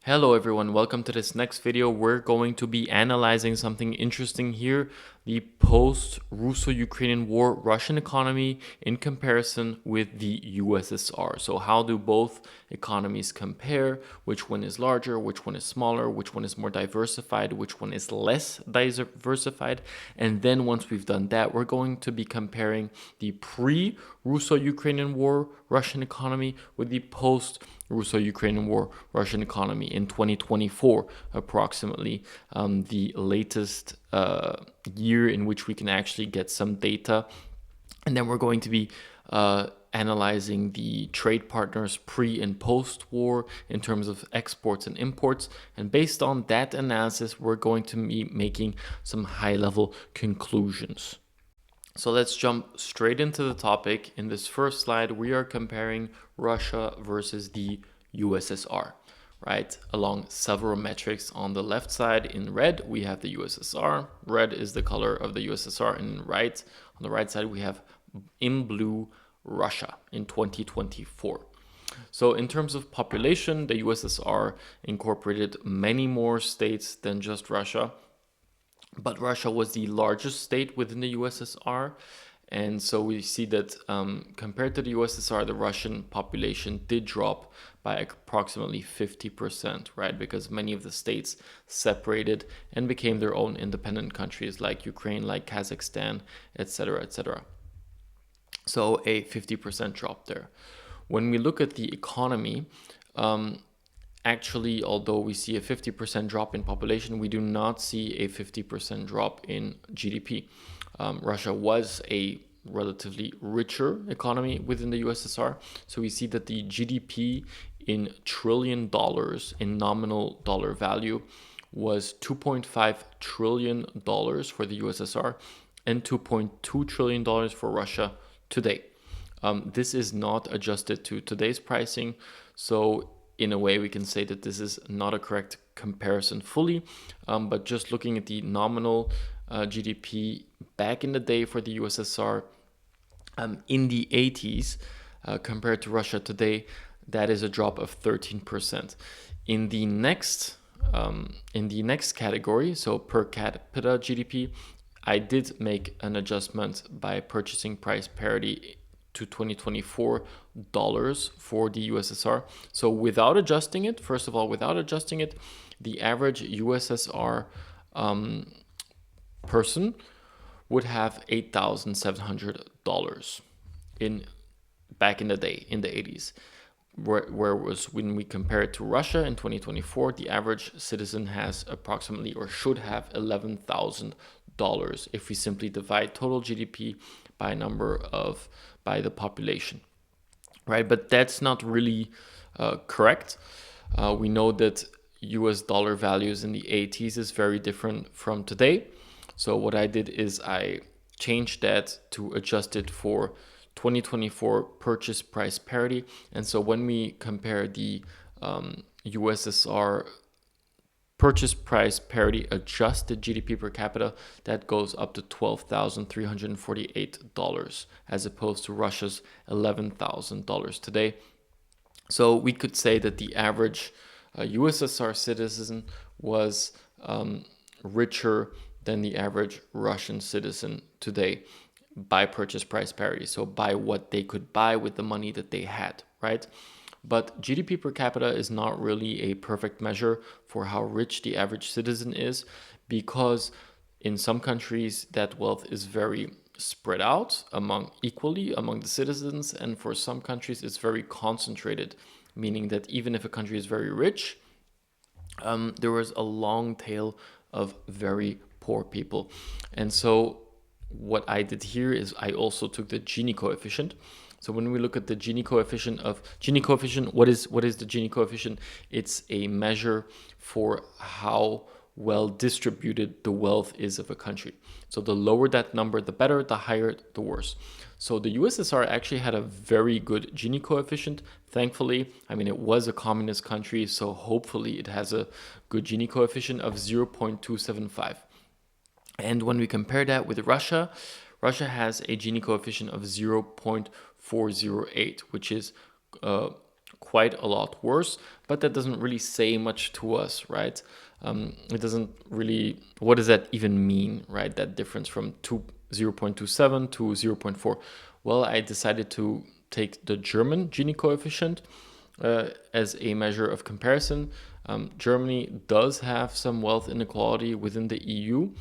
Hello everyone, welcome to this next video. We're going to be analyzing something interesting here, the post-Russo-Ukrainian War Russian economy in comparison with the USSR. So how do both economies compare? Which one is larger? Which one is smaller? Which one is more diversified? Which one is less diversified? And then once we've done that, we're going to be comparing the pre-Russo-Ukrainian War Russian economy with the post-Russo-Ukrainian War Russian economy in 2024, approximately the latest year in which we can actually get some data. And then we're going to be analyzing the trade partners pre and post war in terms of exports and imports. And based on that analysis, we're going to be making some high level conclusions. So let's jump straight into the topic. In this first slide, we are comparing Russia versus the USSR, right? Along several metrics. On the left side in red, we have the USSR. Red is the color of the USSR. And on the right side, we have in blue Russia in 2024. So in terms of population, the USSR incorporated many more states than just Russia. But Russia was the largest state within the USSR. And so we see that compared to the USSR, the Russian population did drop by approximately 50%, right? Because many of the states separated and became their own independent countries like Ukraine, like Kazakhstan, etc., etc. So a 50% drop there. When we look at the economy, actually, although we see a 50% drop in population, we do not see a 50% drop in GDP. Russia was a relatively richer economy within the USSR. So we see that the GDP in $1 trillion in nominal dollar value was $2.5 trillion for the USSR and $2.2 trillion for Russia today. This is not adjusted to today's pricing. So in a way, we can say that this is not a correct comparison fully, but just looking at the nominal GDP back in the day for the USSR in the 80s compared to Russia today, that is a drop of 13%. In the next category, so per capita GDP, I did make an adjustment by purchasing price parity to 2024 dollars for the USSR. So without adjusting it, first of all, the average USSR person would have $8,700 back in the day, in the 80s. Where was when we compare it to Russia in 2024, the average citizen has approximately or should have $11,000 if we simply divide total GDP by the population, right? But that's not really correct. We know that US dollar values in the 80s is very different from today. So what I did is I changed that to adjust it for 2024 purchase price parity. And so when we compare the USSR purchase price parity adjusted GDP per capita, that goes up to $12,348 as opposed to Russia's $11,000 today. So we could say that the average USSR citizen was richer than the average Russian citizen today by purchase price parity. So by what they could buy with the money that they had, right? But GDP per capita is not really a perfect measure for how rich the average citizen is, because in some countries that wealth is very spread out equally among the citizens, and for some countries it's very concentrated, meaning that even if a country is very rich, there was a long tail of very poor people. And so what I did here is I also took the Gini coefficient. So when we look at the Gini coefficient, what is the Gini coefficient? It's a measure for how well distributed the wealth is of a country. So the lower that number, the better; the higher, the worse. So the USSR actually had a very good Gini coefficient. Thankfully, it was a communist country, so hopefully it has a good Gini coefficient of 0.275. And when we compare that with Russia, Russia has a Gini coefficient of 0.408, which is quite a lot worse, but that doesn't really say much to us, right? It doesn't really, what does that even mean, right? That difference from 0.27 to 0.4. Well, I decided to take the German Gini coefficient as a measure of comparison. Germany does have some wealth inequality within the EU,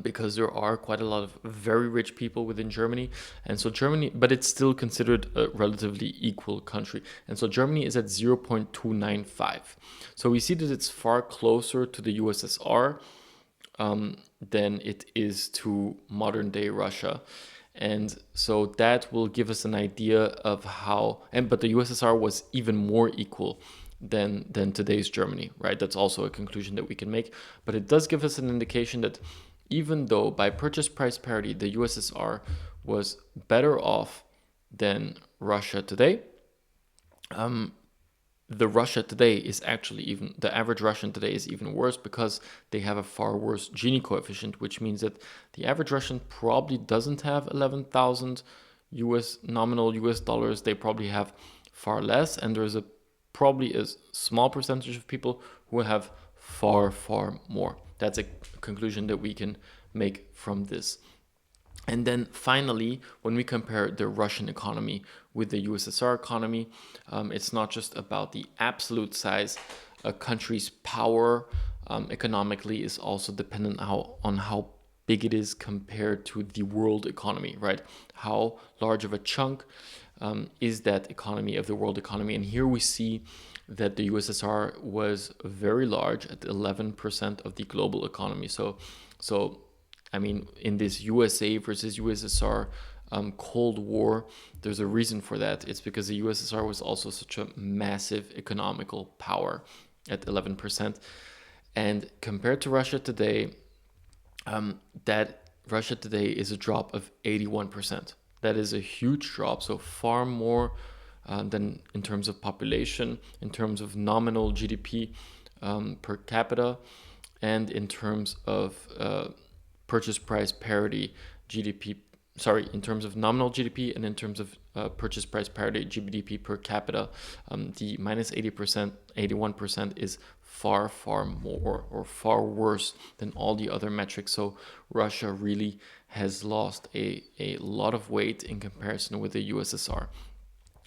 because there are quite a lot of very rich people within Germany. And so Germany, but it's still considered a relatively equal country. And so Germany is at 0.295. So we see that it's far closer to the USSR than it is to modern day Russia. And so that will give us an idea of how, but the USSR was even more equal than today's Germany, right? That's also a conclusion that we can make. But it does give us an indication that even though by purchase price parity, the USSR was better off than Russia today, the Russia today is actually even, the average Russian today is even worse because they have a far worse Gini coefficient, which means that the average Russian probably doesn't have 11,000 nominal US dollars. They probably have far less, and there's probably a small percentage of people who have far more. That's a conclusion that we can make from this. And then finally, when we compare the Russian economy with the USSR economy, it's not just about the absolute size. A country's power economically is also dependent on how big it is compared to the world economy, right? How large of a chunk is that economy of the world economy? And here we see that the USSR was very large at 11% of the global economy. So I mean, in this USA versus USSR Cold War, there's a reason for that. It's because the USSR was also such a massive economical power at 11%. And compared to Russia today, that Russia today is a drop of 81%. That is a huge drop, so far more than in terms of population, in terms of nominal GDP per capita, and in terms of purchase price parity GDP, in terms of nominal GDP and in terms of purchase price parity GDP per capita, the minus 80%, 81% is far more or far worse than all the other metrics. So Russia really has lost a lot of weight in comparison with the USSR.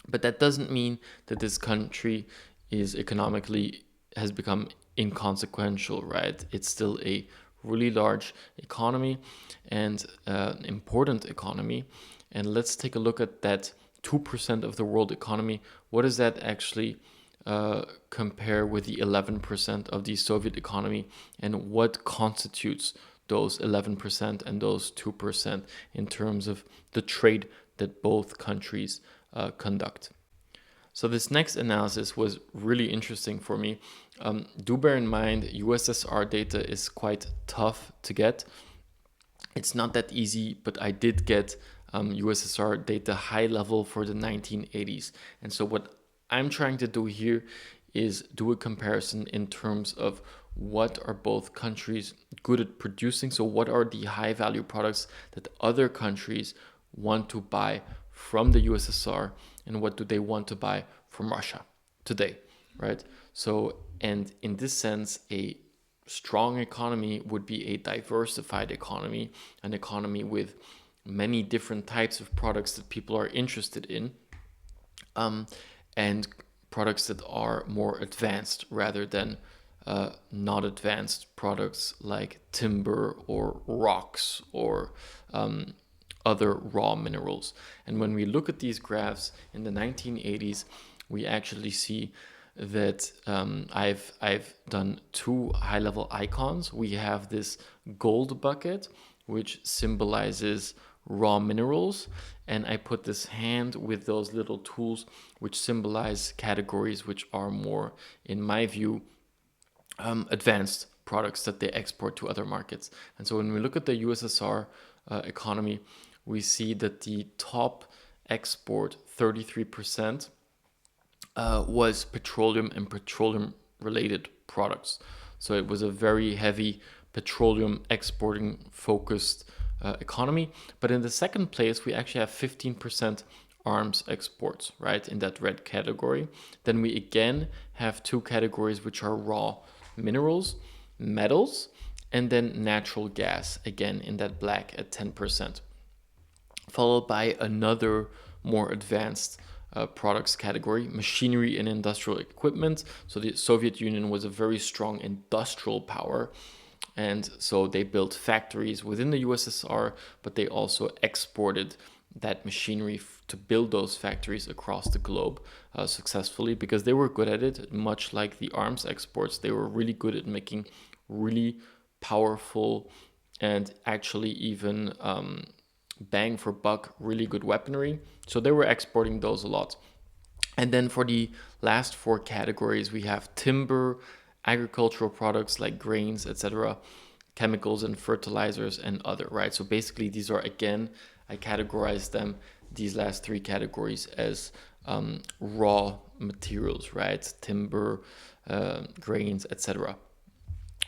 But that doesn't mean that this country is economically has become inconsequential, right? It's still a really large economy and an important economy. And let's take a look at that 2% of the world economy. What does that actually compare with the 11% of the Soviet economy? And what constitutes those 11% and those 2% in terms of the trade that both countries conduct? So this next analysis was really interesting for me. Do bear in mind, USSR data is quite tough to get. It's not that easy, but I did get USSR data high level for the 1980s. And so what I'm trying to do here is do a comparison in terms of what are both countries good at producing. So what are the high value products that other countries want to buy from the USSR, and what do they want to buy from Russia today, right? So, and in this sense, a strong economy would be a diversified economy, an economy with many different types of products that people are interested in, and products that are more advanced rather than not advanced products like timber or rocks or other raw minerals. And when we look at these graphs in the 1980s, we actually see that I've done two high-level icons. We have this gold bucket, which symbolizes raw minerals, and I put this hand with those little tools, which symbolize categories which are more, in my view, advanced products that they export to other markets. And so when we look at the USSR economy, we see that the top export, 33%, was petroleum and petroleum-related products. So it was a very heavy petroleum exporting focused economy. But in the second place, we actually have 15% arms exports, right, in that red category. Then we again have two categories, which are raw minerals, metals, and then natural gas, again in that black at 10%, followed by another more advanced products category, machinery and industrial equipment. So the Soviet Union was a very strong industrial power, and so they built factories within the USSR, but they also exported that machinery to build those factories across the globe successfully, because they were good at it. Much like the arms exports, they were really good at making really powerful and actually even bang for buck really good weaponry. So they were exporting those a lot. And then for the last four categories, we have timber, agricultural products like grains, etc., chemicals and fertilizers, and other, right? So basically these are, again, I categorize them, these last three categories, as raw materials, right? Timber, grains, etc.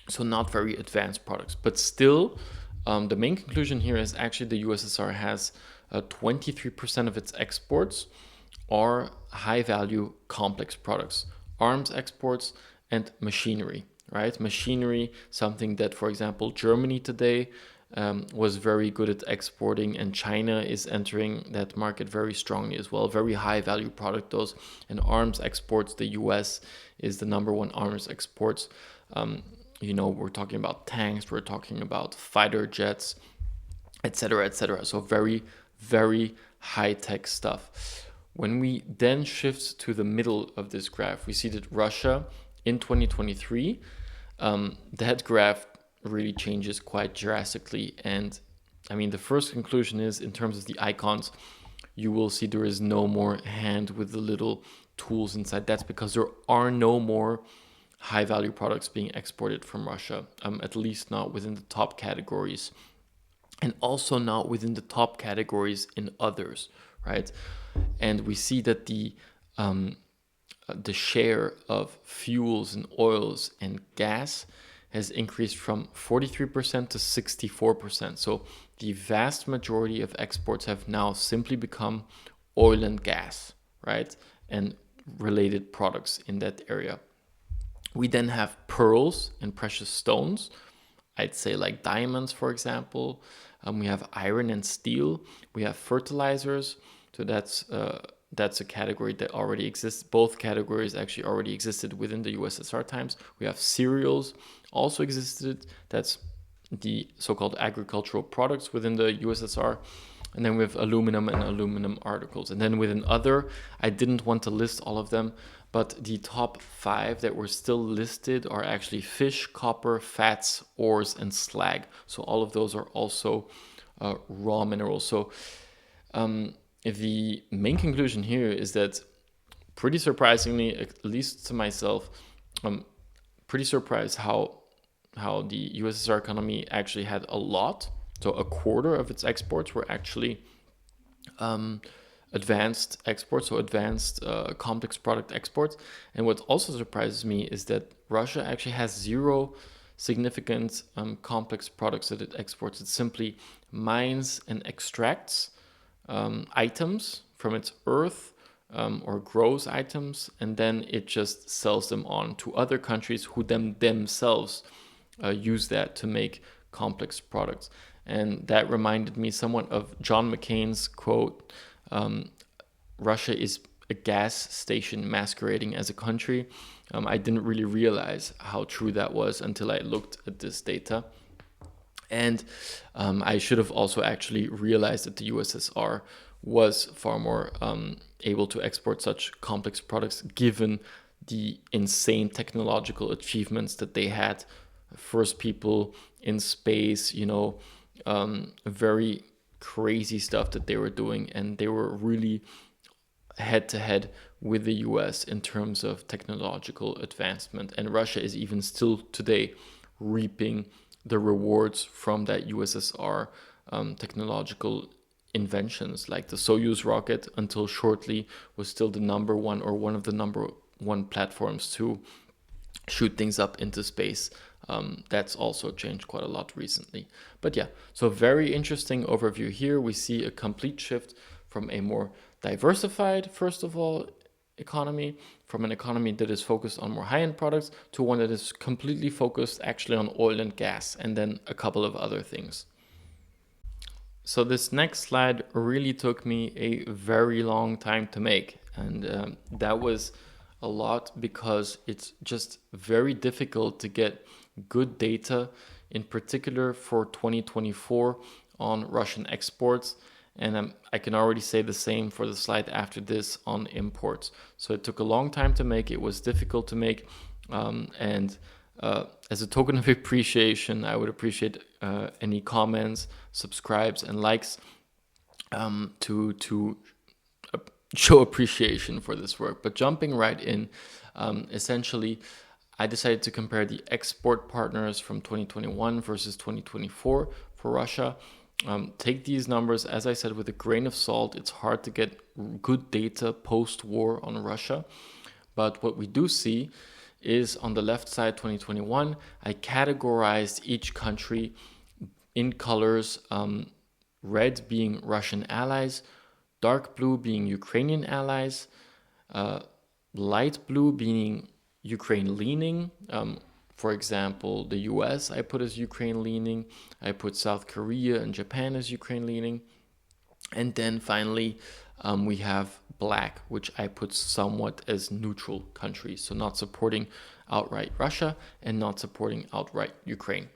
So not very advanced products, but still the main conclusion here is actually the USSR has 23% of its exports are high value complex products, arms exports, and machinery, right? Machinery, something that, for example, Germany today was very good at exporting, and China is entering that market very strongly as well. Very high value product, those. And arms exports, the US is the number one arms exports. We're talking about tanks, we're talking about fighter jets, etc., etc. So very, very high tech stuff. When we then shift to the middle of this graph, we see that Russia in 2023, that graph really changes quite drastically. And I mean, the first conclusion is, in terms of the icons, you will see there is no more hand with the little tools inside. That's because there are no more high value products being exported from Russia, at least not within the top categories, and also not within the top categories in others, right? And we see that the share of fuels and oils and gas has increased from 43% to 64%. So the vast majority of exports have now simply become oil and gas, right? And related products in that area. We then have pearls and precious stones. I'd say like diamonds, for example. We have iron and steel. We have fertilizers. So that's a category that already exists. Both categories actually already existed within the USSR times. We have cereals, also existed. That's the so-called agricultural products within the USSR. And then we have aluminum and aluminum articles. And then within other, I didn't want to list all of them, but the top 5 that were still listed are actually fish, copper, fats, ores, and slag. So all of those are also raw minerals. So the main conclusion here is that, pretty surprisingly, at least to myself, I'm pretty surprised how the USSR economy actually had a lot. So a quarter of its exports were actually advanced exports, so advanced complex product exports. And what also surprises me is that Russia actually has zero significant complex products that it exports. It simply mines and extracts items from its earth, or grows items, and then it just sells them on to other countries who themselves use that to make complex products. And that reminded me somewhat of John McCain's quote, Russia is a gas station masquerading as a country. I didn't really realize how true that was until I looked at this data. And I should have also actually realized that the USSR was far more able to export such complex products, given the insane technological achievements that they had. First people in space, very crazy stuff that they were doing, and they were really head to head with the US in terms of technological advancement. And Russia is even still today reaping the rewards from that USSR technological inventions, like the Soyuz rocket, until shortly was still the number one, or one of the number one platforms to shoot things up into space. That's also changed quite a lot recently. But yeah, so very interesting overview here. We see a complete shift from a more diversified, first of all, economy, from an economy that is focused on more high-end products to one that is completely focused actually on oil and gas, and then a couple of other things. So this next slide really took me a very long time to make, and that was a lot because it's just very difficult to get good data, in particular for 2024 on Russian exports. And I can already say the same for the slide after this on imports. So it took a long time to make. It was difficult to make. And as a token of appreciation, I would appreciate any comments, subscribes, and likes to show appreciation for this work. But jumping right in, essentially, I decided to compare the export partners from 2021 versus 2024 for Russia. Take these numbers, as I said, with a grain of salt. It's hard to get good data post-war on Russia. But what we do see is on the left side, 2021, I categorized each country in colors, red being Russian allies, dark blue being Ukrainian allies, light blue being Ukraine leaning. For example, the US I put as Ukraine leaning. I put South Korea and Japan as Ukraine leaning. And then finally, we have black, which I put somewhat as neutral countries. So not supporting outright Russia and not supporting outright Ukraine.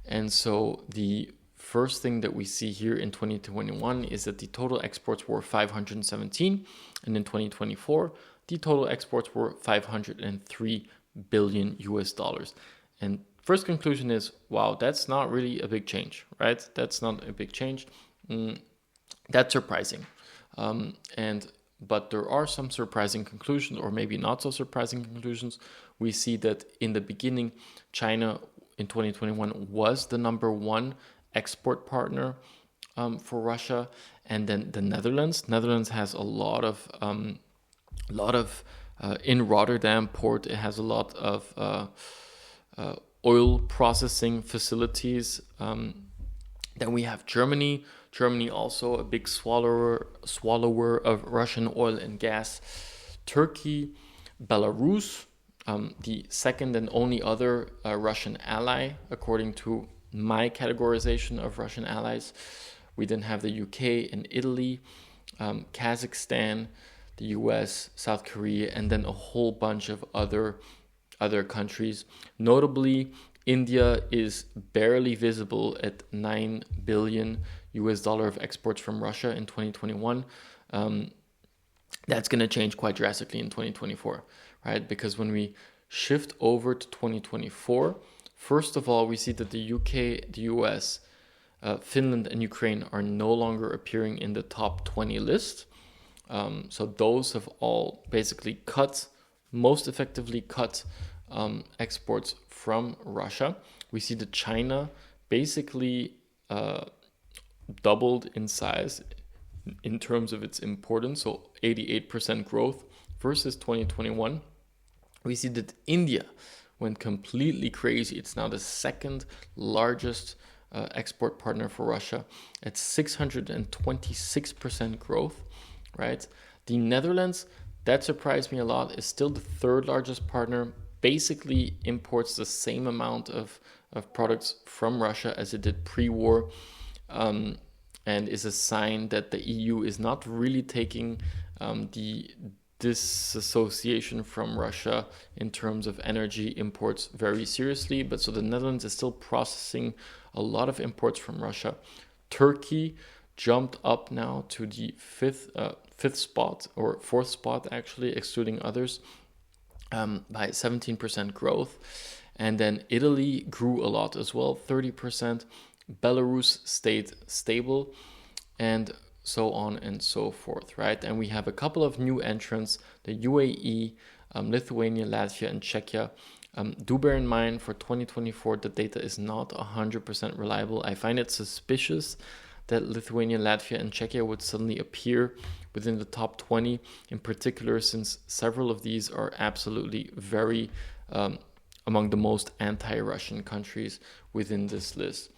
And so the first thing that we see here in 2021 is that the total exports were 517. And in 2024, the total exports were 503 billion US dollars. And first conclusion is, wow, that's not really a big change, right? That's not a big change. That's surprising. But there are some surprising conclusions, or maybe not so surprising conclusions. We see that in the beginning, China in 2021 was the number one export partner for Russia, and then the Netherlands. Netherlands has a lot of in Rotterdam port. It has a lot of oil processing facilities. Then we have Germany. Germany also a big swallower of Russian oil and gas. Turkey, Belarus, the second and only other Russian ally, according to my categorization of Russian allies. We then have the UK and Italy, Kazakhstan, the US, South Korea, and then a whole bunch of other countries. Notably, India is barely visible at 9 billion US dollar of exports from Russia in 2021. That's going to change quite drastically in 2024, right? Because when we shift over to 2024, first of all, we see that the UK, the US, Finland, and Ukraine are no longer appearing in the top 20 list. So those have all basically most effectively cut exports from Russia. We see that China basically doubled in size in terms of its importance, so 88% growth versus 2021. We see that India went completely crazy. It's now the second largest export partner for Russia at 626% growth, right? The Netherlands, that surprised me a lot, is still the third largest partner, basically imports the same amount of products from Russia as it did pre-war, and is a sign that the EU is not really taking the disassociation from Russia in terms of energy imports very seriously. But so the Netherlands is still processing a lot of imports from Russia. Turkey jumped up now to the fifth spot, or fourth spot actually, excluding others, by 17% growth. And then Italy grew a lot as well, 30%. Belarus stayed stable, and so on and so forth, right? And we have a couple of new entrants, the UAE, Lithuania, Latvia, and Czechia. Do bear in mind, for 2024, the data is not 100% reliable. I find it suspicious that Lithuania, Latvia, and Czechia would suddenly appear within the top 20, in particular, since several of these are absolutely very among the most anti-Russian countries within this list.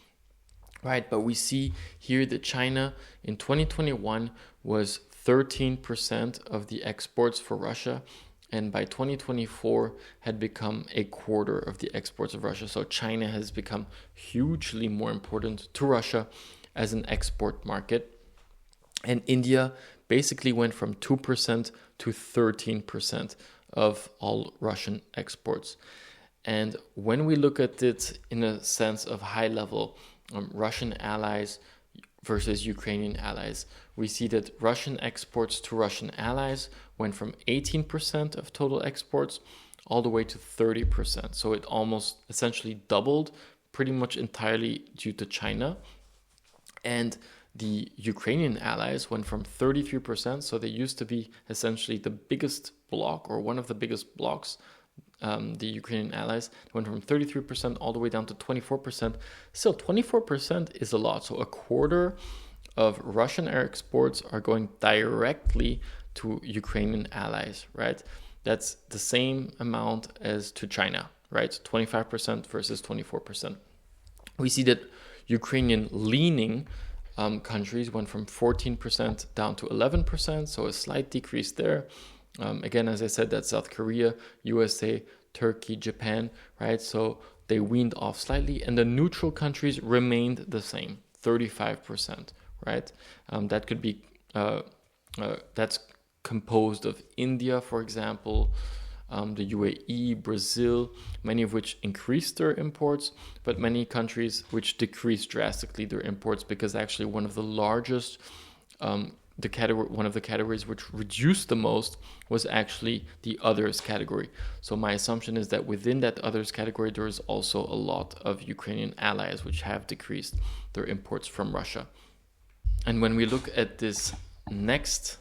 Right, but we see here that China in 2021 was 13% of the exports for Russia, and by 2024 had become a quarter of the exports of Russia. So China has become hugely more important to Russia as an export market. And India basically went from 2% to 13% of all Russian exports. And when we look at it in a sense of high level, Russian allies versus Ukrainian allies, we see that Russian exports to Russian allies went from 18% of total exports all the way to 30%. So it almost essentially doubled, pretty much entirely due to China. And the Ukrainian allies went from 33%, so they used to be essentially the biggest bloc, or one of the biggest blocs, the Ukrainian allies, went from 33% all the way down to 24%. Still, 24% is a lot. So a quarter of Russian air exports are going directly to Ukrainian allies, right? That's the same amount as to China, right? 25% versus 24%. We see that Ukrainian leaning countries went from 14% down to 11%, so a slight decrease there. Again, as I said, that's South Korea, USA, Turkey, Japan, right? So they weaned off slightly, and the neutral countries remained the same, 35%, right? That could be, that's composed of India, for example, the UAE, Brazil, many of which increased their imports, but many countries which decreased drastically their imports, because actually one of the largest, one of the categories which reduced the most was actually the others category. So my assumption is that within that others category, there is also a lot of Ukrainian allies which have decreased their imports from Russia. And when we look at this next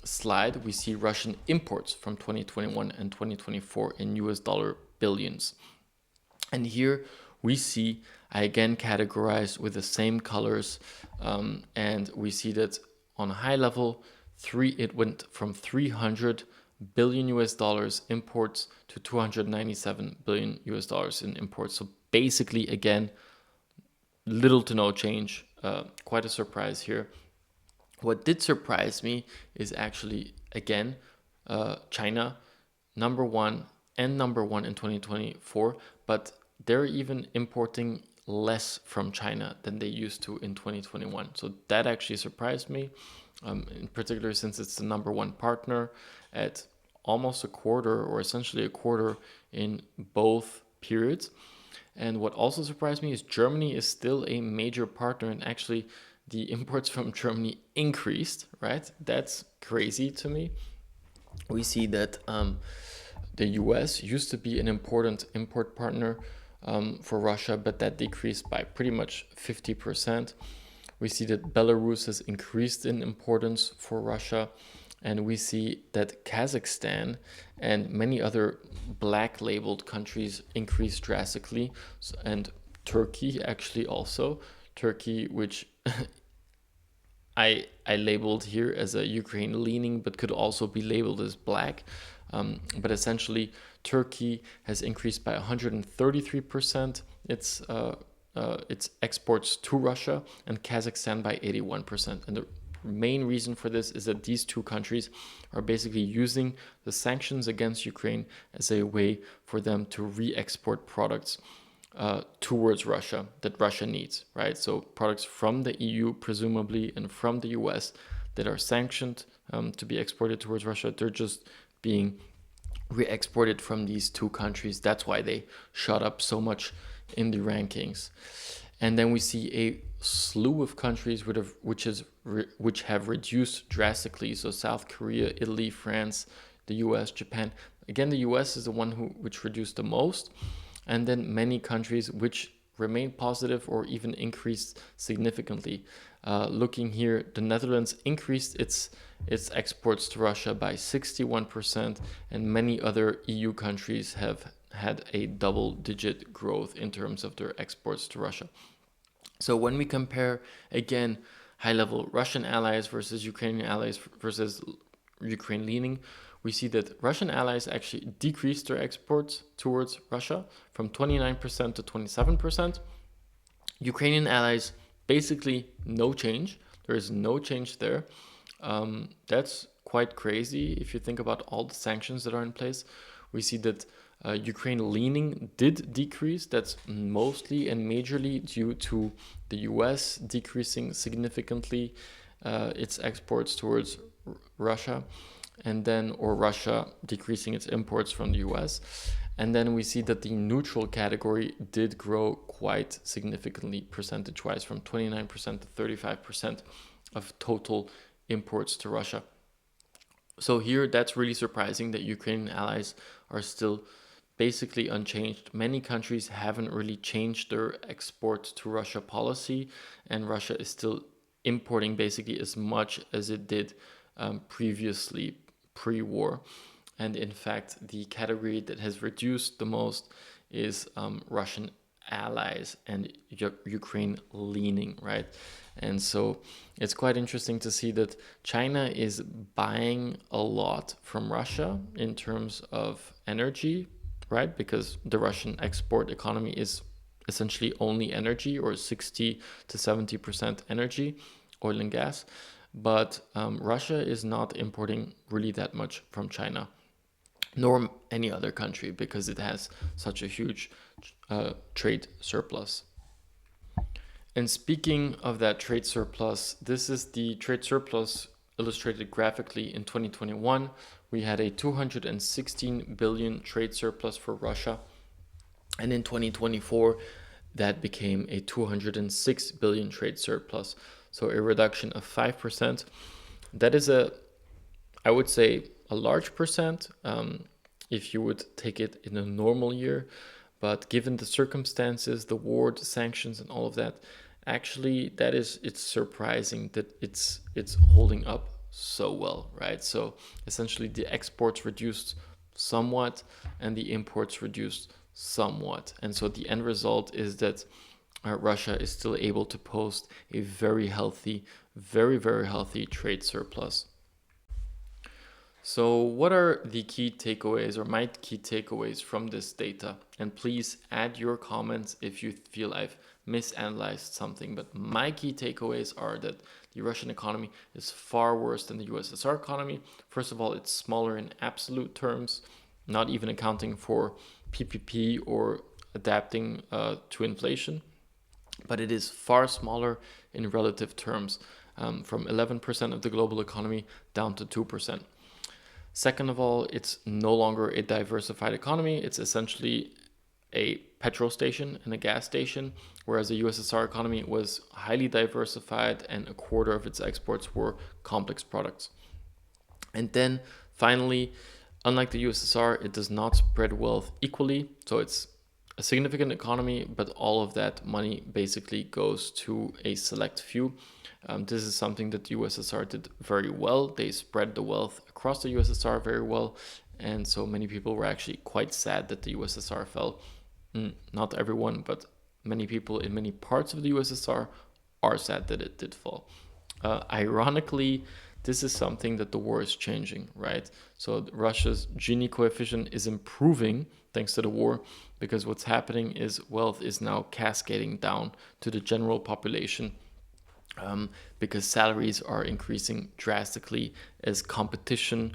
slide, we see Russian imports from 2021 and 2024 in US dollar billions. And here we see, I again categorize with the same colors, and we see that on a high level, it went from 300 billion US dollars imports to 297 billion US dollars in imports. So basically, again, little to no change, quite a surprise here. What did surprise me is actually, again, China, number one in 2024, but they're even importing less from China than they used to in 2021. So that actually surprised me, in particular since it's the number one partner at almost a quarter, or essentially a quarter in both periods. And what also surprised me is Germany is still a major partner, and actually the imports from Germany increased, right? That's crazy to me. We see that the US used to be an important import partner for Russia, but that decreased by pretty much 50%. We see that Belarus has increased in importance for Russia, and we see that Kazakhstan and many other black labeled countries increased drastically, and Turkey actually also. Turkey, which I labeled here as a Ukraine leaning, but could also be labeled as black. But essentially, Turkey has increased by 133% its exports to Russia, and Kazakhstan by 81%. And the main reason for this is that these two countries are basically using the sanctions against Ukraine as a way for them to re-export products towards Russia that Russia needs, right? So products from the EU, presumably, and from the US that are sanctioned to be exported towards Russia, they're just being re-exported from these two countries. That's why they shot up so much in the rankings. And then we see a slew of countries which have reduced drastically. So South Korea, Italy, France, the US, Japan. Again, the US is the one which reduced the most. And then many countries which remained positive or even increased significantly. Looking here, the Netherlands increased its exports to Russia by 61%, and many other EU countries have had a double-digit growth in terms of their exports to Russia. So when we compare, again, high-level Russian allies versus Ukrainian allies versus Ukraine leaning, we see that Russian allies actually decreased their exports towards Russia from 29% to 27%. Ukrainian allies, basically no change. There is no change there. That's quite crazy if you think about all the sanctions that are in place. We see that Ukraine leaning did decrease. That's mostly and majorly due to the US decreasing significantly its exports towards Russia, and then, or Russia decreasing its imports from the US. And then we see that the neutral category did grow quite significantly percentage wise, from 29% to 35% of total imports to Russia. So here, that's really surprising that Ukrainian allies are still basically unchanged. Many countries haven't really changed their export to Russia policy, and Russia is still importing basically as much as it did previously, pre-war. And in fact, the category that has reduced the most is Russian allies and Ukraine leaning, right? And so it's quite interesting to see that China is buying a lot from Russia in terms of energy, right? Because the Russian export economy is essentially only energy, or 60 to 70% energy, oil and gas. But Russia is not importing really that much from China, nor any other country, because it has such a huge trade surplus. And speaking of that trade surplus, this is the trade surplus illustrated graphically in 2021. We had a 216 billion trade surplus for Russia. And in 2024, that became a 206 billion trade surplus. So a reduction of 5%. That is I would say, a large percent if you would take it in a normal year. But given the circumstances, the war, the sanctions, and all of that, actually, it's surprising that it's holding up so well, right? So essentially, the exports reduced somewhat, and the imports reduced somewhat. And so the end result is that Russia is still able to post a very healthy, very, very healthy trade surplus. So what are the key takeaways, or my key takeaways from this data? And please add your comments if you feel I've misanalyzed something. But my key takeaways are that the Russian economy is far worse than the USSR economy. First of all, it's smaller in absolute terms, not even accounting for PPP or adapting to inflation. But it is far smaller in relative terms, from 11% of the global economy down to 2%. Second of all, it's no longer a diversified economy. It's essentially a petrol station and a gas station, whereas the USSR economy was highly diversified and a quarter of its exports were complex products. And then finally, unlike the USSR, it does not spread wealth equally. So it's a significant economy, but all of that money basically goes to a select few. This is something that the USSR did very well. They spread the wealth across the USSR very well. And so many people were actually quite sad that the USSR fell. Not everyone, but many people in many parts of the USSR are sad that it did fall. Ironically, this is something that the war is changing, right? So Russia's Gini coefficient is improving thanks to the war, because what's happening is wealth is now cascading down to the general population, because salaries are increasing drastically as competition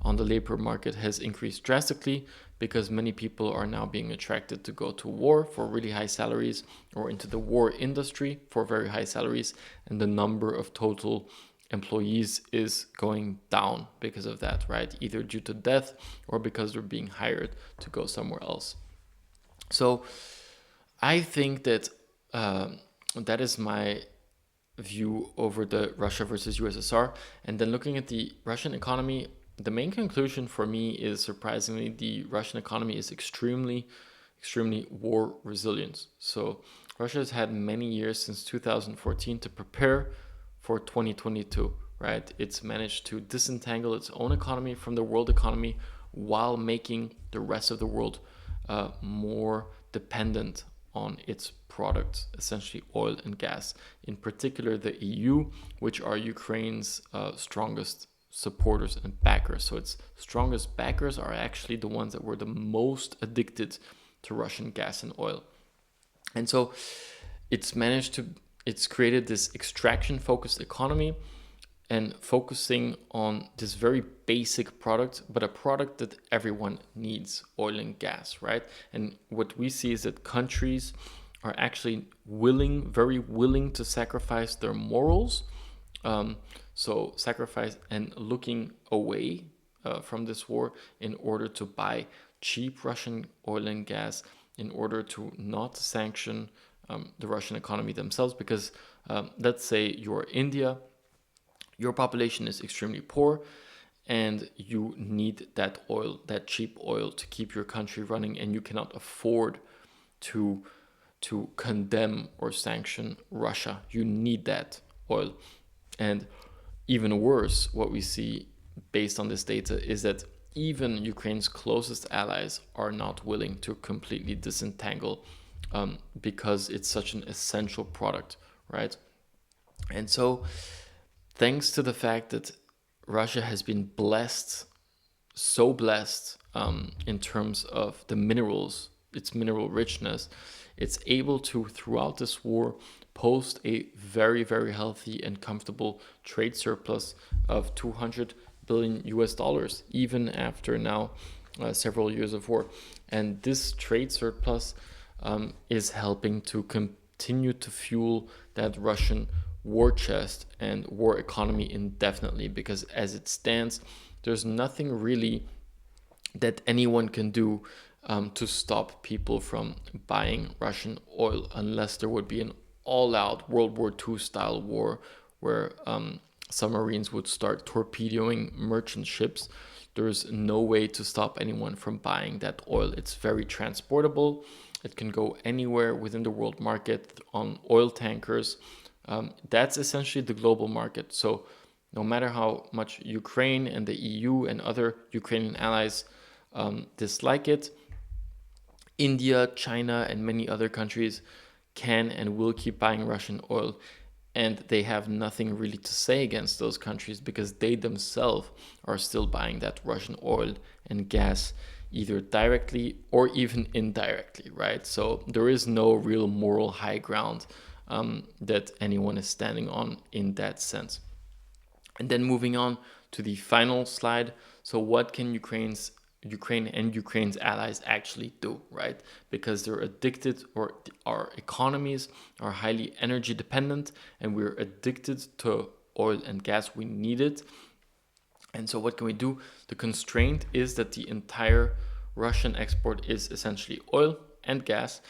on the labor market has increased drastically, because many people are now being attracted to go to war for really high salaries, or into the war industry for very high salaries, and the number of total employees is going down because of that, right? Either due to death or because they're being hired to go somewhere else. So I think that that is my view over the Russia versus USSR. And then looking at the Russian economy, the main conclusion for me is, surprisingly, the Russian economy is extremely war resilient. So Russia has had many years since 2014 to prepare for 2022, right? It's managed to disentangle its own economy from the world economy while making the rest of the world more dependent on its products, essentially oil and gas. In particular, the EU, which are Ukraine's strongest supporters and backers. So its strongest backers are actually the ones that were the most addicted to Russian gas and oil. And so it's created this extraction focused economy, and focusing on this very basic product, but a product that everyone needs, oil and gas, right? And what we see is that countries are actually very willing to sacrifice their morals. So sacrifice and looking away from this war in order to buy cheap Russian oil and gas, in order to not sanction the Russian economy themselves. Because let's say you're India, your population is extremely poor, and you need that oil, that cheap oil, to keep your country running, and you cannot afford to condemn or sanction Russia. You need that oil. And even worse, what we see based on this data is that even Ukraine's closest allies are not willing to completely disentangle because it's such an essential product, right? And so, thanks to the fact that Russia has been blessed, so blessed in terms of the minerals, its mineral richness, it's able to, throughout this war, post a very, very healthy and comfortable trade surplus of 200 billion US dollars, even after now several years of war. And this trade surplus is helping to continue to fuel that Russian war chest and war economy indefinitely, because as it stands, there's nothing really that anyone can do to stop people from buying Russian oil, unless there would be an all-out World War II style war where submarines would start torpedoing merchant ships. There's no way to stop anyone from buying that oil. It's very transportable. It can go anywhere within the world market on oil tankers. That's essentially the global market. So no matter how much Ukraine and the EU and other Ukrainian allies dislike it, India, China, and many other countries can and will keep buying Russian oil. And they have nothing really to say against those countries, because they themselves are still buying that Russian oil and gas, either directly or even indirectly, right? So there is no real moral high ground that anyone is standing on in that sense. And then moving on to the final slide. So what can Ukraine and Ukraine's allies actually do, right? Because they're addicted, or our economies are highly energy dependent, and we're addicted to oil and gas. We need it. And so what can we do? The constraint is that the entire Russian export is essentially oil and gas.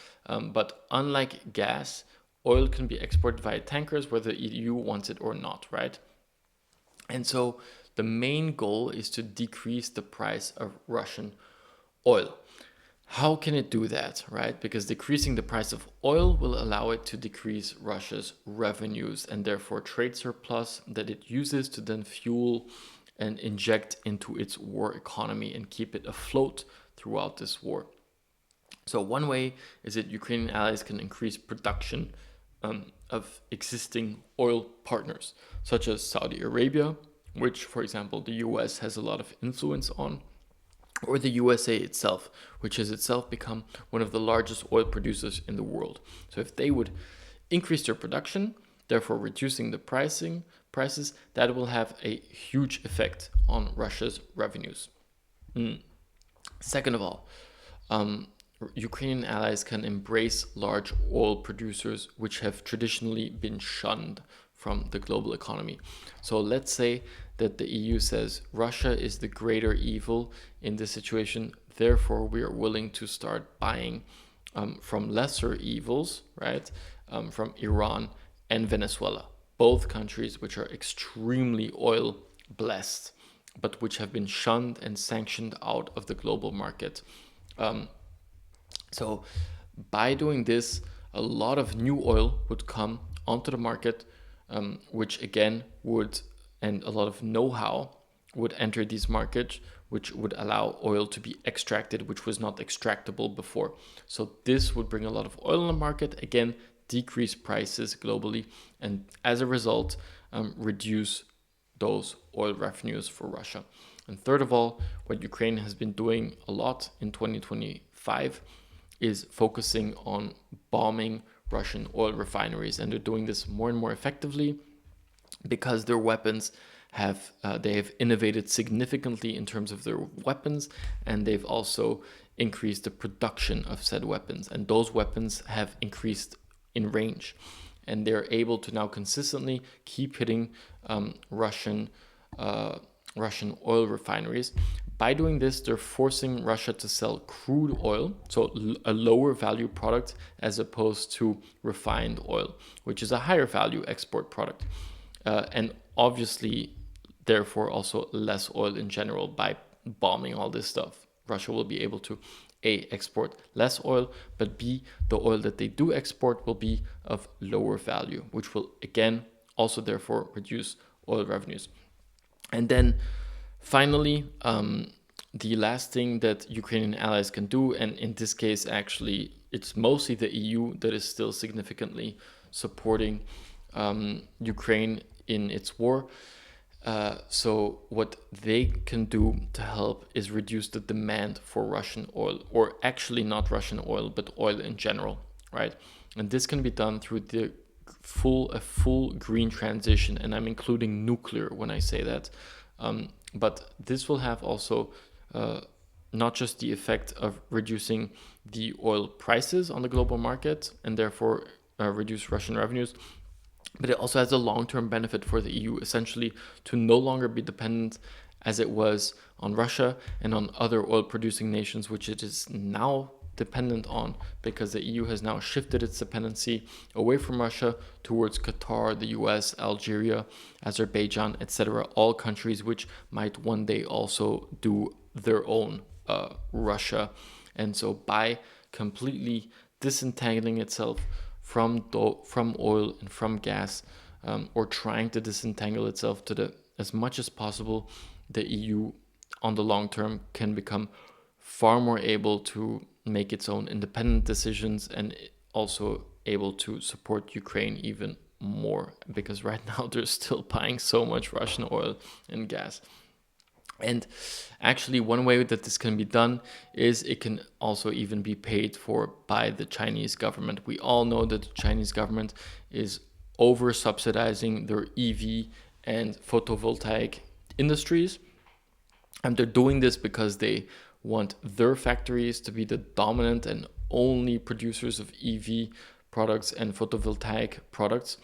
But unlike gas, oil can be exported via tankers, whether the EU wants it or not, right? And so the main goal is to decrease the price of Russian oil. How can it do that, right? Because decreasing the price of oil will allow it to decrease Russia's revenues, and therefore trade surplus that it uses to then fuel and inject into its war economy and keep it afloat throughout this war. So one way is that Ukrainian allies can increase production of existing oil partners, such as Saudi Arabia, which, for example, the US has a lot of influence on, or the USA itself, which has itself become one of the largest oil producers in the world. So if they would increase their production, therefore reducing the prices, that will have a huge effect on Russia's revenues. Second of all, Ukrainian allies can embrace large oil producers which have traditionally been shunned from the global economy. So let's say that the EU says Russia is the greater evil in this situation, therefore we are willing to start buying from lesser evils, right? From Iran and Venezuela, both countries which are extremely oil blessed, but which have been shunned and sanctioned out of the global market. So by doing this, a lot of new oil would come onto the market, which again would, and a lot of know-how would enter these markets, which would allow oil to be extracted, which was not extractable before. So this would bring a lot of oil on the market, again, decrease prices globally, and as a result, reduce those oil revenues for Russia. And third of all, what Ukraine has been doing a lot in 2025 is focusing on bombing Russian oil refineries. And they're doing this more and more effectively because their weapons they have innovated significantly in terms of their weapons, and they've also increased the production of said weapons, and those weapons have increased in range, and they're able to now consistently keep hitting Russian oil refineries. By doing this, they're forcing Russia to sell crude oil, so a lower value product, as opposed to refined oil, which is a higher value export product. And obviously, therefore, also less oil in general. By bombing all this stuff, Russia will be able to A, export less oil, but B, the oil that they do export will be of lower value, which will again also therefore reduce oil revenues. And then finally, the last thing that Ukrainian allies can do, and in this case actually it's mostly the EU that is still significantly supporting Ukraine in its war. So what they can do to help is reduce the demand for Russian oil, or actually not Russian oil, but oil in general, right? And this can be done through a full green transition, and I'm including nuclear when I say that. But this will have also not just the effect of reducing the oil prices on the global market and therefore reduce Russian revenues, but it also has a long-term benefit for the EU, essentially to no longer be dependent as it was on Russia and on other oil-producing nations, which it is now dependent on, because the EU has now shifted its dependency away from Russia towards Qatar, the US, Algeria, Azerbaijan, etc., all countries which might one day also do their own Russia. And so by completely disentangling itself from oil and from gas, or trying to disentangle itself as much as possible, the EU on the long term can become far more able to make its own independent decisions, and also able to support Ukraine even more, because right now they're still buying so much Russian oil and gas. And actually, one way that this can be done is it can also even be paid for by the Chinese government. We all know that the Chinese government is over subsidizing their EV and photovoltaic industries. And they're doing this because they want their factories to be the dominant and only producers of EV products and photovoltaic products.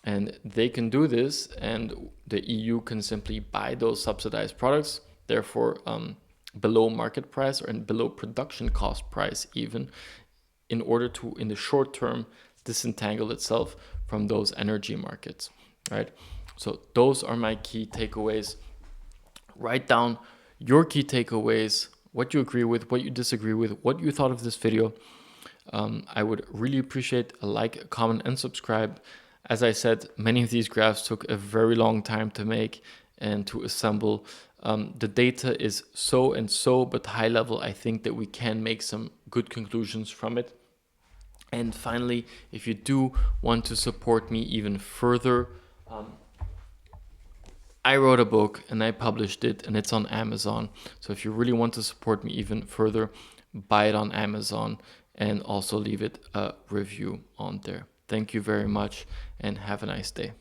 And they can do this, and the EU can simply buy those subsidized products, therefore below market price or below production cost price even, in order to, in the short term, disentangle itself from those energy markets, right? So those are my key takeaways. Write down your key takeaways, what you agree with, what you disagree with, what you thought of this video. I would really appreciate a like, a comment, and subscribe. As I said, many of these graphs took a very long time to make and to assemble. The data is so and so, but high level, I think that we can make some good conclusions from it. And finally, if you do want to support me even further, I wrote a book and I published it, and it's on Amazon. So if you really want to support me even further, buy it on Amazon and also leave it a review on there. Thank you very much and have a nice day.